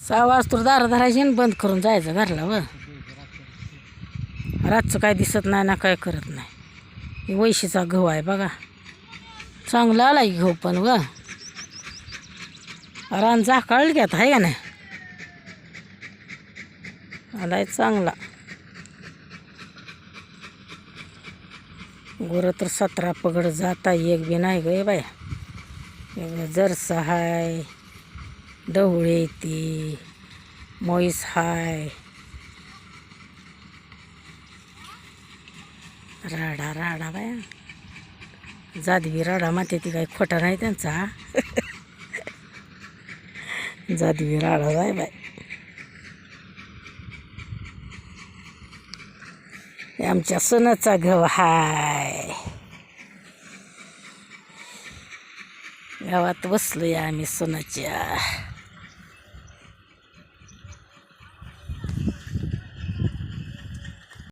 6 वाजता दारं धरायची आणि बंद करून जायचं घरला व रातचं काय दिसत नाही ना काय करत नाही. हे वैशीचा गहू आहे बघा, चांगला आला की गहू पण व रान झाकाळलं की आता आहे का नाही, आलाय चांगला. गुरं तर 17 पगड जाता एक बी नाही गे बाया. जरसा हाय, ढवळे ती म्हैस हाय, राडा राडा बाया. जादवी राडा माते ती काही खोटा नाही त्यांचा. जादवी राडा जाय बाय. आमच्या सोनाचा गहू हाय, गावात बसलोय आम्ही सोनाच्या.